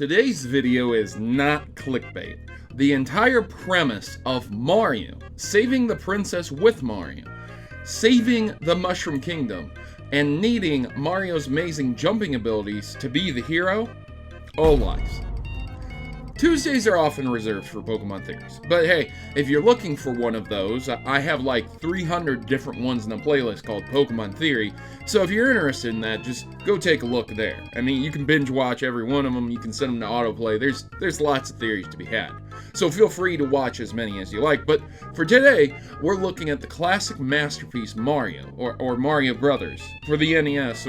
Today's video is not clickbait. The entire premise of Mario, saving the princess with Mario, saving the Mushroom Kingdom, and needing Mario's amazing jumping abilities to be the hero, all lies. Tuesdays are often reserved for Pokemon theories, but hey, if you're looking for one of those, I have like 300 different ones in a playlist called Pokemon Theory, so if you're interested in that, just go take a look there. I mean, you can binge watch every one of them, you can set them to autoplay, there's lots of theories to be had. So feel free to watch as many as you like, but for today, we're looking at the classic masterpiece Mario, or Mario Brothers, for the NES,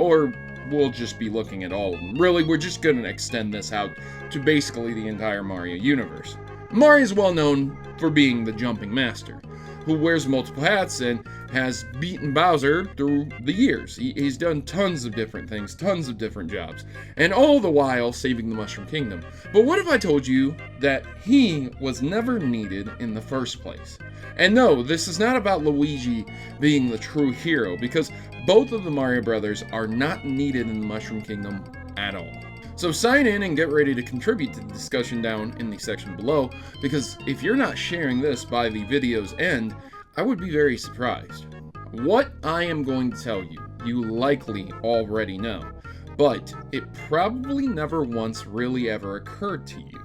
or we'll just be looking at all of them. Really, we're just going to extend this out to basically the entire Mario universe. Mario is well known for being the jumping master, who wears multiple hats and has beaten Bowser through the years. He's done tons of different things, tons of different jobs, and all the while saving the Mushroom Kingdom. But what if I told you that he was never needed in the first place? And no, this is not about Luigi being the true hero, because both of the Mario Brothers are not needed in the Mushroom Kingdom at all. So sign in and get ready to contribute to the discussion down in the section below, because if you're not sharing this by the video's end, I would be very surprised. What I am going to tell you, you likely already know, but it probably never once really ever occurred to you.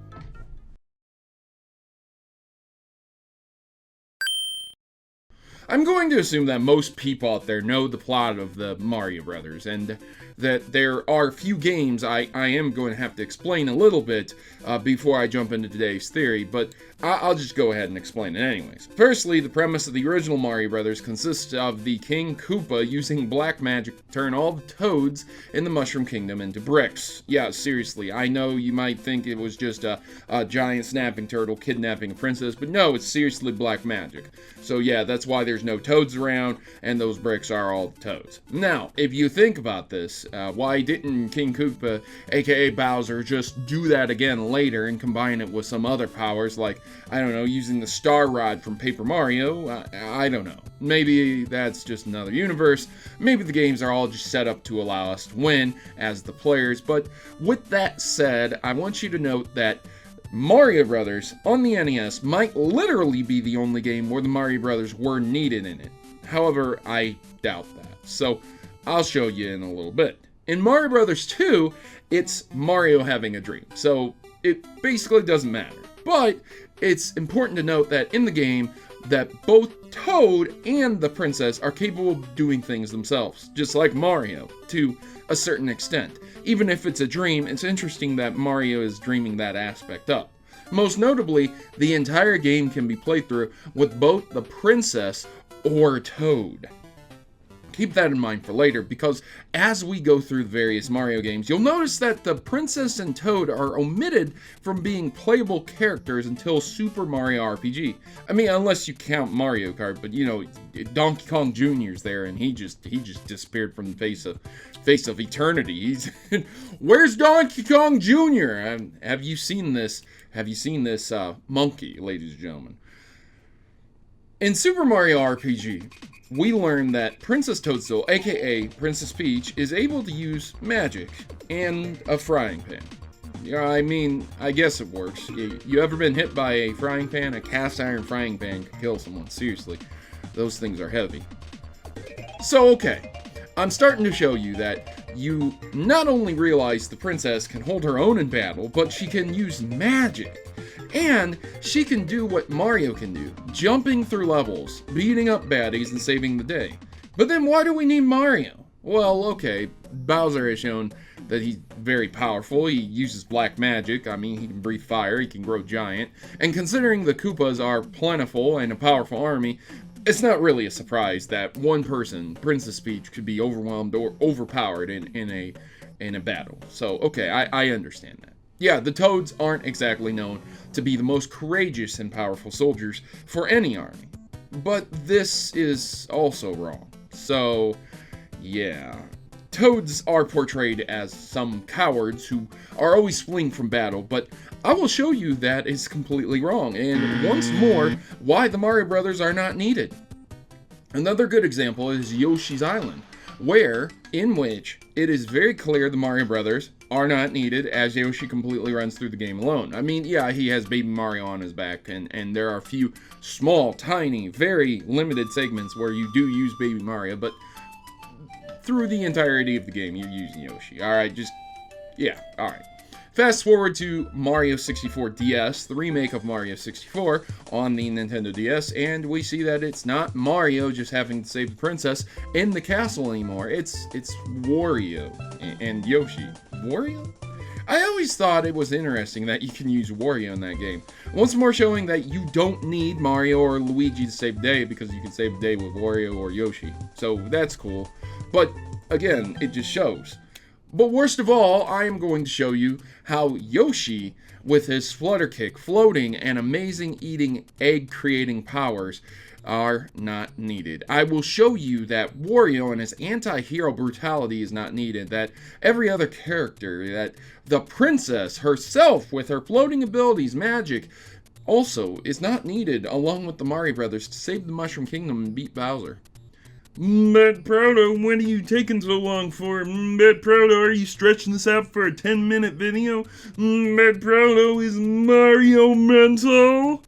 I'm going to assume that most people out there know the plot of the Mario Brothers, and that there are a few games I am going to have to explain a little bit before I jump into today's theory, but I'll just go ahead and explain it anyways. Firstly, the premise of the original Mario Brothers consists of the King Koopa using black magic to turn all the toads in the Mushroom Kingdom into bricks. Yeah, seriously, I know you might think it was just a giant snapping turtle kidnapping a princess, but no, it's seriously black magic. So yeah, that's why there's no toads around, and those bricks are all toads. Now, if you think about this, why didn't King Koopa, aka Bowser, just do that again later and combine it with some other powers, like, I don't know, using the Star Rod from Paper Mario? I don't know. Maybe that's just another universe. Maybe the games are all just set up to allow us to win as the players, but with that said, I want you to note that Mario Brothers on the NES might literally be the only game where the Mario Brothers were needed in it. However, I doubt that. So, I'll show you in a little bit. In Mario Brothers 2, it's Mario having a dream. So, it basically doesn't matter. But, it's important to note that in the game, that both Toad and the princess are capable of doing things themselves, just like Mario, to a certain extent. Even if it's a dream, it's interesting that Mario is dreaming that aspect up. Most notably, the entire game can be played through with both the princess or Toad. Keep that in mind for later, because as we go through the various Mario games, you'll notice that the Princess and Toad are omitted from being playable characters until Super Mario RPG. I mean, unless you count Mario Kart, but you know, Donkey Kong Jr.'s there, and he just disappeared from the face of eternity. Where's Donkey Kong Jr.? Have you seen this? Have you seen this monkey, ladies and gentlemen? In Super Mario RPG, we learn that Princess Toadstool, aka Princess Peach, is able to use magic and a frying pan. Yeah, I mean, I guess it works. You ever been hit by a frying pan? A cast iron frying pan could kill someone, seriously. Those things are heavy. So, okay, I'm starting to show you that you not only realize the princess can hold her own in battle, but she can use magic. And she can do what Mario can do, jumping through levels, beating up baddies, and saving the day. But then why do we need Mario? Well, okay, Bowser has shown that he's very powerful. He uses black magic. I mean, he can breathe fire, he can grow giant. And considering the Koopas are plentiful and a powerful army, it's not really a surprise that one person, Princess Peach, could be overwhelmed or overpowered in a battle. So, okay, I understand that. Yeah, the Toads aren't exactly known to be the most courageous and powerful soldiers for any army. But this is also wrong. So, yeah. Toads are portrayed as some cowards who are always fleeing from battle, but I will show you that is completely wrong, and once more, why the Mario Brothers are not needed. Another good example is Yoshi's Island, in which it is very clear the Mario Brothers are not needed, as Yoshi completely runs through the game alone. I mean, yeah, he has Baby Mario on his back, and there are a few small, tiny, very limited segments where you do use Baby Mario, but through the entirety of the game, you're using Yoshi. Alright, yeah, alright. Fast forward to Mario 64 DS, the remake of Mario 64 on the Nintendo DS, and we see that it's not Mario just having to save the princess in the castle anymore. It's Wario and Yoshi. Wario? I always thought it was interesting that you can use Wario in that game. Once more showing that you don't need Mario or Luigi to save the day, because you can save the day with Wario or Yoshi. So that's cool. But again, it just shows. But worst of all, I am going to show you how Yoshi, with his flutter kick, floating, and amazing eating egg-creating powers, are not needed. I will show you that Wario and his anti-hero brutality is not needed, that every other character, that the princess herself, with her floating abilities, magic, also is not needed, along with the Mario Brothers, to save the Mushroom Kingdom and beat Bowser. But Proto, when are you taking so long for? But Proto, are you stretching this out for a 10-minute video? But Proto, is Mario mental?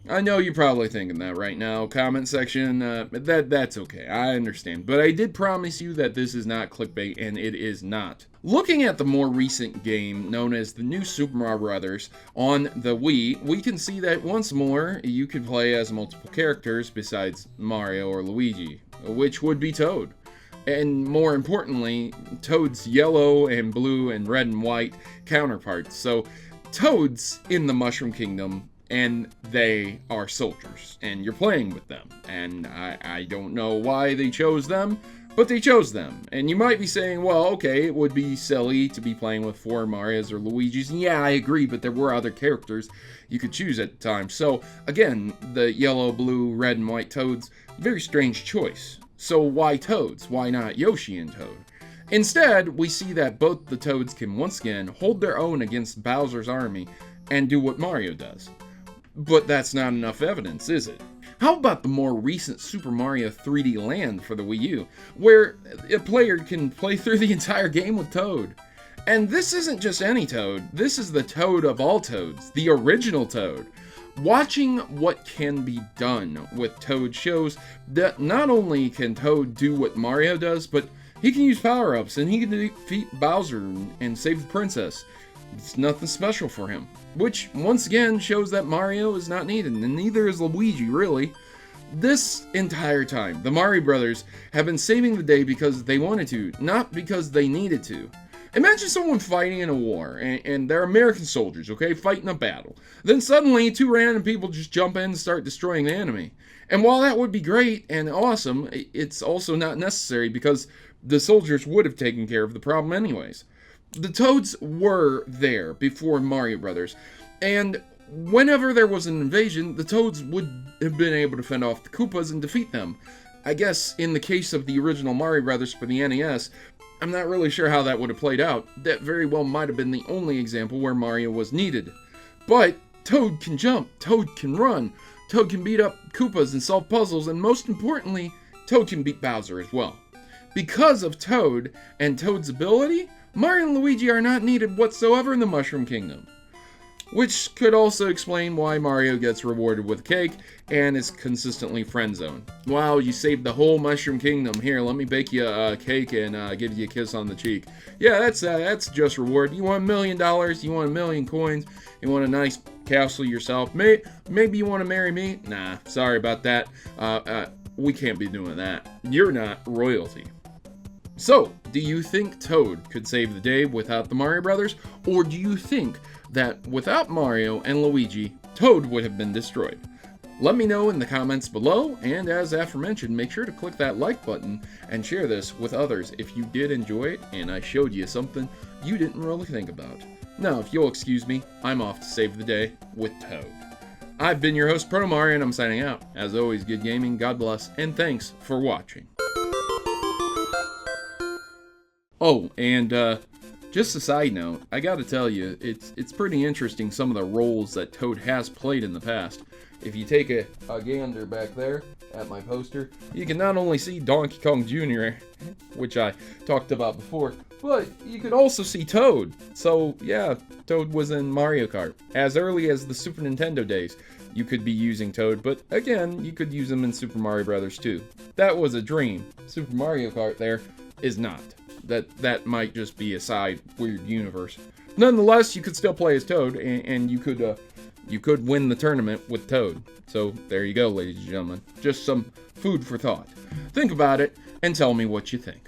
I know you're probably thinking that right now, comment section, that's okay, I understand. But I did promise you that this is not clickbait, and it is not. Looking at the more recent game, known as the new Super Mario Brothers, on the Wii, we can see that once more, you can play as multiple characters besides Mario or Luigi, which would be Toad. And more importantly, Toad's yellow and blue and red and white counterparts. So, Toad's in the Mushroom Kingdom, and they are soldiers, and you're playing with them. And I don't know why they chose them, but they chose them. And you might be saying, well, okay, it would be silly to be playing with 4 Marios or Luigis. And yeah, I agree, but there were other characters you could choose at the time. So, again, the yellow, blue, red, and white Toads, very strange choice. So why Toads? Why not Yoshi and Toad? Instead, we see that both the Toads can once again hold their own against Bowser's army and do what Mario does. But that's not enough evidence, is it? How about the more recent Super Mario 3D Land for the Wii U, where a player can play through the entire game with Toad? And this isn't just any Toad, this is the Toad of all Toads, the original Toad. Watching what can be done with Toad shows that not only can Toad do what Mario does, but he can use power-ups and he can defeat Bowser and save the princess. It's nothing special for him. Which, once again, shows that Mario is not needed, and neither is Luigi, really. This entire time, the Mario Brothers have been saving the day because they wanted to, not because they needed to. Imagine someone fighting in a war, and they're American soldiers, okay, fighting a battle. Then suddenly, 2 random people just jump in and start destroying the enemy. And while that would be great and awesome, it's also not necessary because the soldiers would have taken care of the problem anyways. The Toads were there before Mario Brothers, and whenever there was an invasion, the Toads would have been able to fend off the Koopas and defeat them. I guess in the case of the original Mario Brothers for the NES, I'm not really sure how that would have played out. That very well might have been the only example where Mario was needed. But Toad can jump, Toad can run, Toad can beat up Koopas and solve puzzles, and most importantly, Toad can beat Bowser as well. Because of Toad and Toad's ability, Mario and Luigi are not needed whatsoever in the Mushroom Kingdom. Which could also explain why Mario gets rewarded with cake and is consistently friend-zoned. Wow, you saved the whole Mushroom Kingdom. Here, let me bake you a cake and give you a kiss on the cheek. Yeah, that's just reward. You want $1 million? You want 1,000,000 coins? You want a nice castle yourself? Maybe you want to marry me? Nah, sorry about that. We can't be doing that. You're not royalty. So, do you think Toad could save the day without the Mario Brothers? Or do you think that without Mario and Luigi, Toad would have been destroyed? Let me know in the comments below, and as aforementioned, make sure to click that like button and share this with others if you did enjoy it and I showed you something you didn't really think about. Now, if you'll excuse me, I'm off to save the day with Toad. I've been your host, Protomario, and I'm signing out. As always, good gaming, God bless, and thanks for watching. Oh, and just Just a side note, I gotta tell you, it's pretty interesting some of the roles that Toad has played in the past. If you take a gander back there at my poster, you can not only see Donkey Kong Jr., which I talked about before, but you could also see Toad. So yeah, Toad was in Mario Kart. As early as the Super Nintendo days, you could be using Toad, but again, you could use him in Super Mario Brothers too. That was a dream. Super Mario Kart there is not. That might just be a side weird universe. Nonetheless, you could still play as Toad, and you could win the tournament with Toad. So there you go, ladies and gentlemen. Just some food for thought. Think about it and tell me what you think.